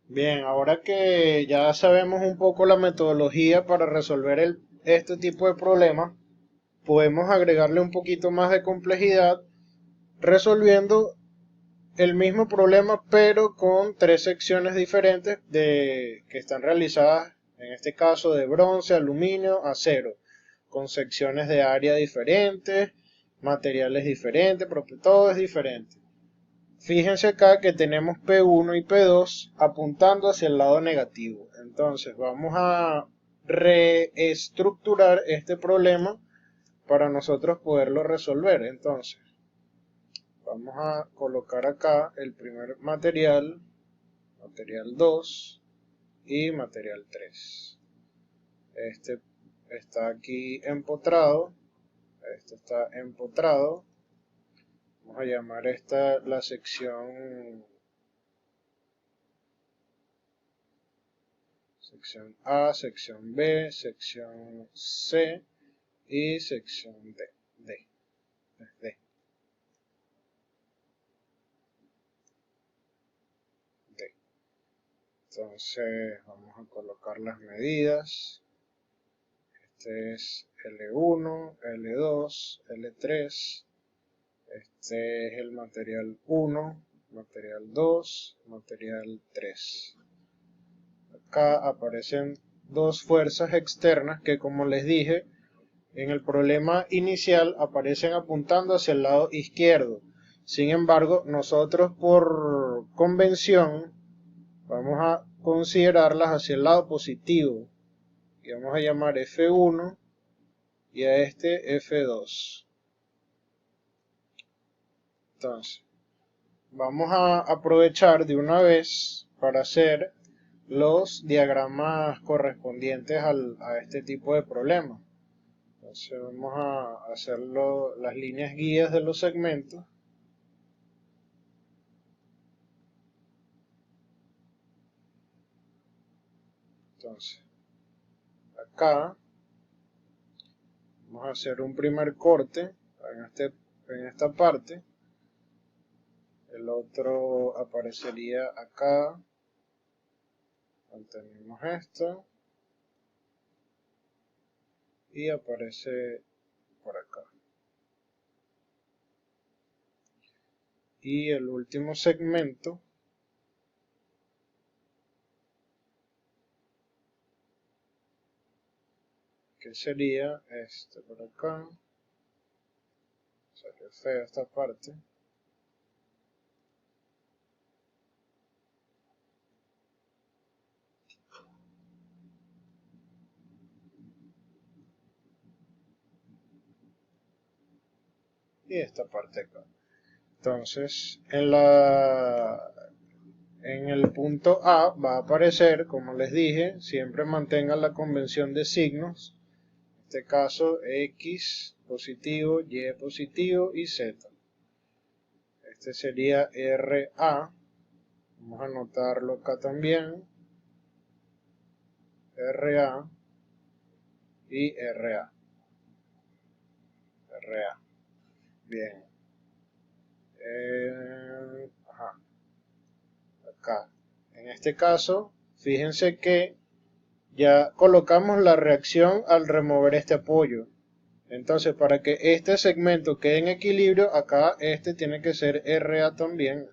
Bien, ahora que ya sabemos un poco la metodología para resolver este tipo de problemas, podemos agregarle un poquito más de complejidad resolviendo el mismo problema pero con tres secciones diferentes que están realizadas, en este caso de bronce, aluminio, acero, con secciones de área diferentes, materiales diferentes, todo es diferente. Fíjense acá que tenemos P1 y P2 apuntando hacia el lado negativo. Entonces vamos a reestructurar este problema para nosotros poderlo resolver. Entonces vamos a colocar acá el primer material, material 2 y material 3. Este está aquí empotrado, este está empotrado. Vamos a llamar esta la sección A, sección B, sección C y sección D. D, D, D. Entonces vamos a colocar las medidas. Este es L1, L2, L3. Este es el material 1, material 2, material 3. Acá aparecen dos fuerzas externas que, como les dije, en el problema inicial aparecen apuntando hacia el lado izquierdo. Sin embargo, nosotros por convención vamos a considerarlas hacia el lado positivo. Y vamos a llamar F1 y a este F2. Entonces, vamos a aprovechar de una vez para hacer los diagramas correspondientes a este tipo de problemas. Entonces vamos a hacer las líneas guías de los segmentos. Entonces, acá vamos a hacer un primer corte en esta parte. El otro aparecería acá. Mantenemos esto. Y aparece por acá. Y el último segmento que sería este por acá. Salió fea esta parte. Y esta parte acá. Entonces, en el punto A va a aparecer, como les dije, siempre mantengan la convención de signos. En este caso, X positivo, Y positivo y Z. Este sería RA. Vamos a anotarlo acá también. RA y RA. RA. Bien. Ajá. Acá. En este caso, fíjense que ya colocamos la reacción al remover este apoyo. Entonces, para que este segmento quede en equilibrio, acá este tiene que ser RA también.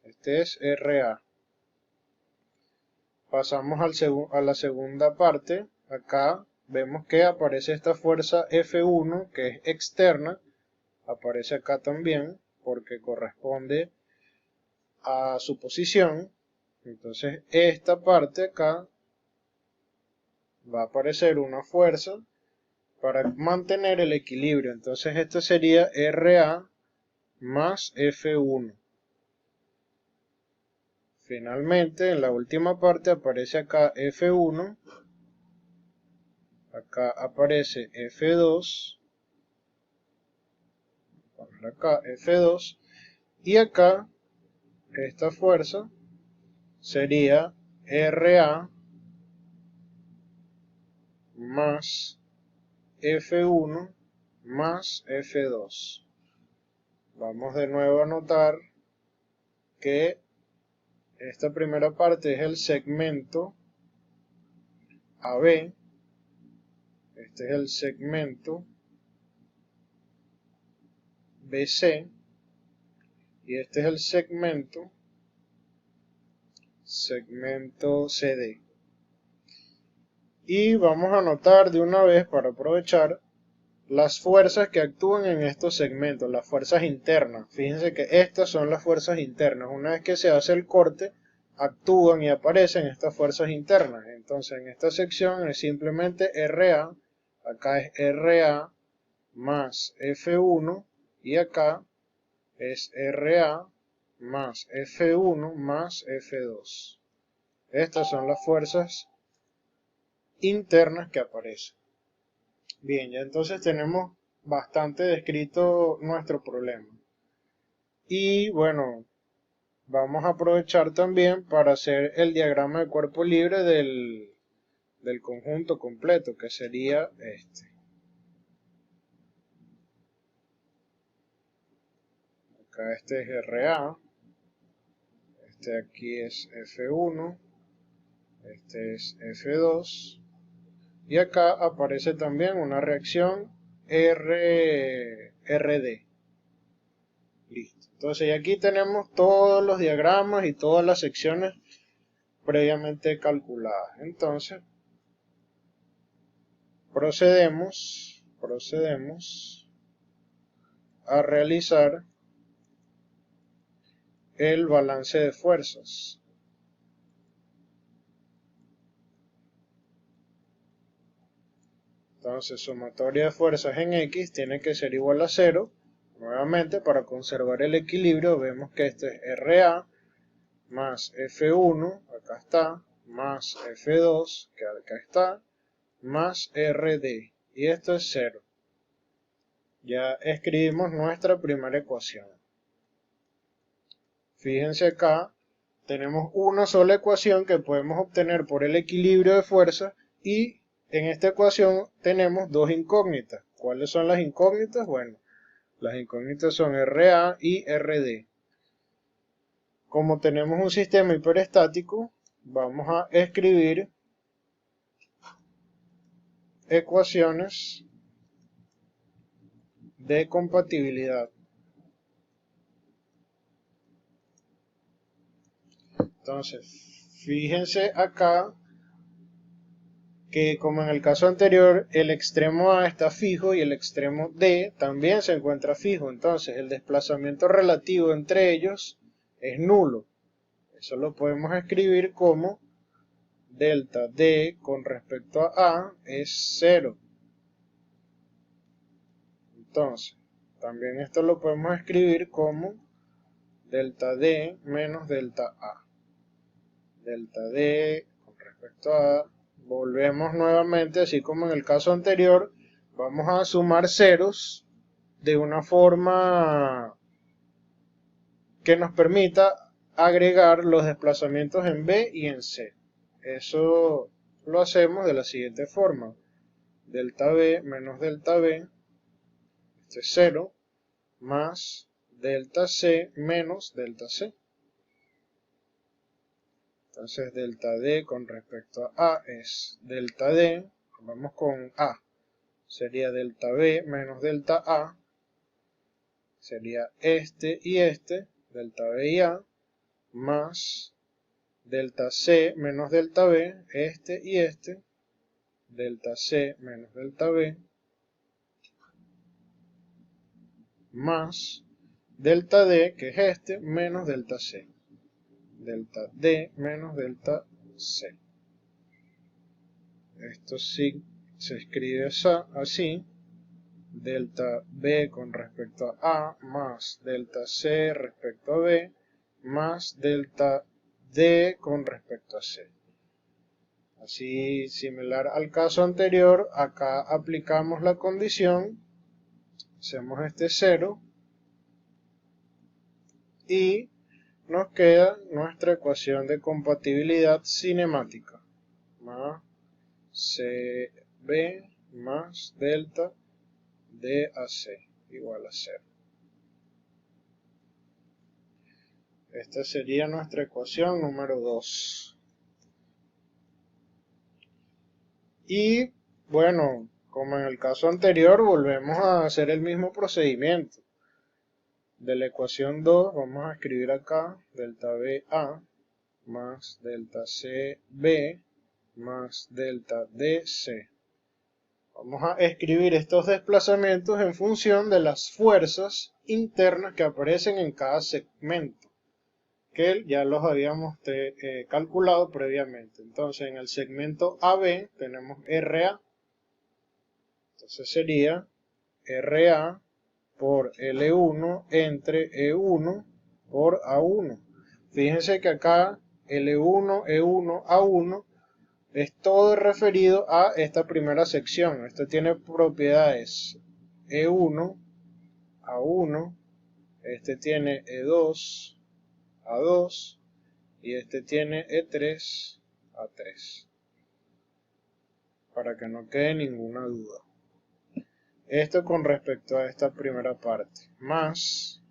Este es RA. Pasamos a la segunda parte. Acá vemos que aparece esta fuerza F1, que es externa. Aparece acá también, porque corresponde a su posición. Entonces, esta parte acá va a aparecer una fuerza para mantener el equilibrio. Entonces, esto sería RA más F1. Finalmente, en la última parte aparece acá F1, acá aparece F2, acá F2, y acá esta fuerza sería RA más F1 más F2. Vamos de nuevo a notar que esta primera parte es el segmento AB, este es el segmento BC y este es el segmento CD. Y vamos a anotar de una vez para aprovechar las fuerzas que actúan en estos segmentos, las fuerzas internas. Fíjense que estas son las fuerzas internas. Una vez que se hace el corte, actúan y aparecen estas fuerzas internas. Entonces en esta sección es simplemente RA, acá es RA más F1 y acá es RA más F1 más F2. Estas son las fuerzas internas que aparecen. Bien, ya entonces tenemos bastante descrito nuestro problema. Y bueno, vamos a aprovechar también para hacer el diagrama de cuerpo libre del conjunto completo, que sería este. Acá este es RA, este aquí es F1, este es F2, y acá aparece también una reacción RD. Listo. Entonces, y aquí tenemos todos los diagramas y todas las secciones previamente calculadas. Entonces, procedemos a realizar el balance de fuerzas. Entonces, sumatoria de fuerzas en X tiene que ser igual a 0. Nuevamente, para conservar el equilibrio, vemos que este es RA más F1, acá está, más F2, que acá está, más RD. Y esto es 0. Ya escribimos nuestra primera ecuación. Fíjense acá, tenemos una sola ecuación que podemos obtener por el equilibrio de fuerzas y en esta ecuación tenemos dos incógnitas. ¿Cuáles son las incógnitas? Bueno, las incógnitas son RA y RD. Como tenemos un sistema hiperestático, vamos a escribir ecuaciones de compatibilidad. Entonces, fíjense acá que como en el caso anterior, el extremo A está fijo y el extremo D también se encuentra fijo. Entonces, el desplazamiento relativo entre ellos es nulo. Eso lo podemos escribir como delta D con respecto a A es 0. Entonces, también esto lo podemos escribir como delta D menos delta A. Delta D con respecto a A. Volvemos nuevamente, así como en el caso anterior, vamos a sumar ceros de una forma que nos permita agregar los desplazamientos en B y en C. Eso lo hacemos de la siguiente forma. Delta B menos delta B, este es 0, más delta C menos delta C. Entonces delta D con respecto a A es delta D, vamos con A, sería delta B menos delta A, sería este y este, delta B y A, más delta C menos delta B, este y este, delta C menos delta B, más delta D, que es este, menos delta C. Delta D menos delta C. Esto sí se escribe así. Delta B con respecto a A más delta C respecto a B más delta D con respecto a C. Así, similar al caso anterior, acá aplicamos la condición, hacemos este 0 y nos queda nuestra ecuación de compatibilidad cinemática, más CB más delta DAC igual a 0. Esta sería nuestra ecuación número 2. Y bueno, como en el caso anterior, volvemos a hacer el mismo procedimiento. De la ecuación 2 vamos a escribir acá delta BA más delta CB más delta DC. Vamos a escribir estos desplazamientos en función de las fuerzas internas que aparecen en cada segmento, que ya los habíamos calculado previamente. Entonces en el segmento AB tenemos RA. Entonces sería RA por L1 entre E1 por A1. Fíjense que acá L1, E1, A1 es todo referido a esta primera sección. Esto tiene propiedades E1, A1, este tiene E2, A2 y este tiene E3, A3. Para que no quede ninguna duda. Esto con respecto a esta primera parte. Más,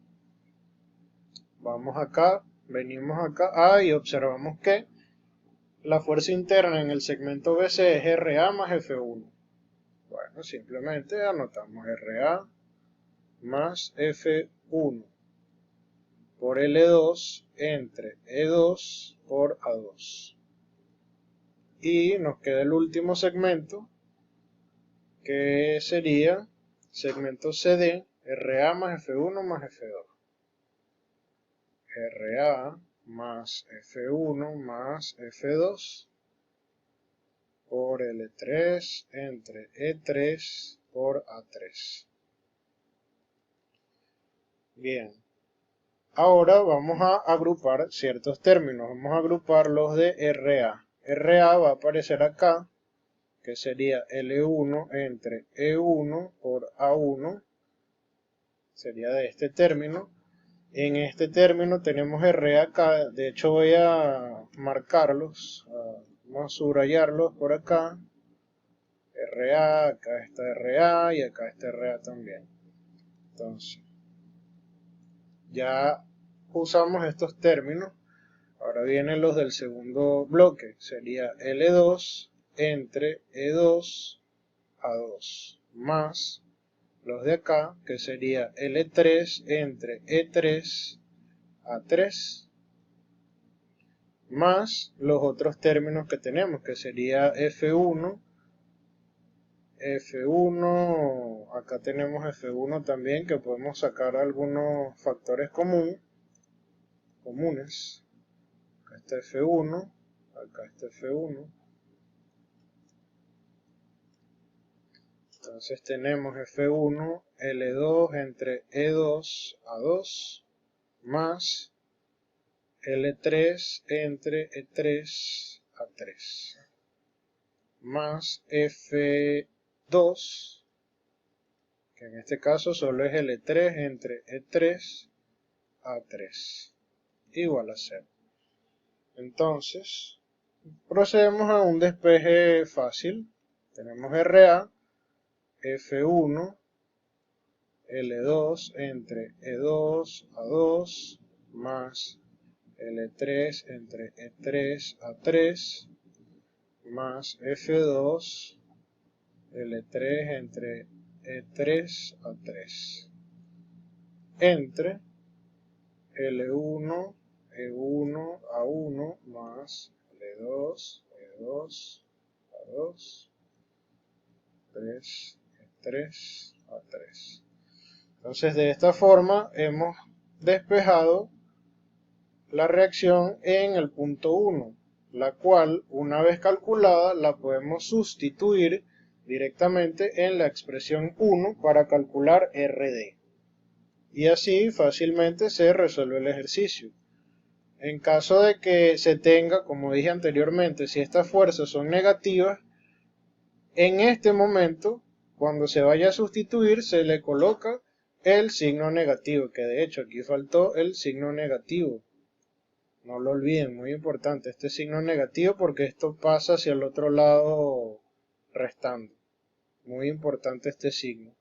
vamos acá, venimos acá y observamos que la fuerza interna en el segmento BC es RA más F1. Bueno, simplemente anotamos RA más F1 por L2 entre E2 por A2. Y nos queda el último segmento, que sería segmento CD, RA más F1 más F2. RA más F1 más F2 por L3 entre E3 por A3. Bien, ahora vamos a agrupar ciertos términos. Vamos a agrupar los de RA. RA va a aparecer acá, que sería L1 entre E1 por A1. Sería de este término. En este término tenemos RA acá, de hecho voy a marcarlos, vamos a subrayarlos por acá. RA, acá está RA y acá está RA también. Entonces, ya usamos estos términos. Ahora vienen los del segundo bloque, sería L2 entre E2 A2 más los de acá, que sería L3 entre E3 A3 más los otros términos que tenemos, que sería F1, acá tenemos F1 también, que podemos sacar algunos factores comunes. Acá está F1, acá está F1. Entonces tenemos F1, L2 entre E2 A2 más L3 entre E3 A3 más F2, que en este caso solo es L3 entre E3 A3 igual a 0. Entonces procedemos a un despeje fácil. Tenemos RA, F1, L2 entre E2 A2 más L3 entre E3 A3 más F2 L3 entre E3 A3 entre L1 E1 A1 más L2 E2 A2 3 E3 A3. Entonces de esta forma hemos despejado la reacción en el punto 1, la cual una vez calculada la podemos sustituir directamente en la expresión 1 para calcular RD. Y así fácilmente se resuelve el ejercicio. En caso de que se tenga, como dije anteriormente, si estas fuerzas son negativas, en este momento, cuando se vaya a sustituir, se le coloca el signo negativo, que de hecho aquí faltó el signo negativo. No lo olviden, muy importante, este signo negativo porque esto pasa hacia el otro lado restando. Muy importante este signo.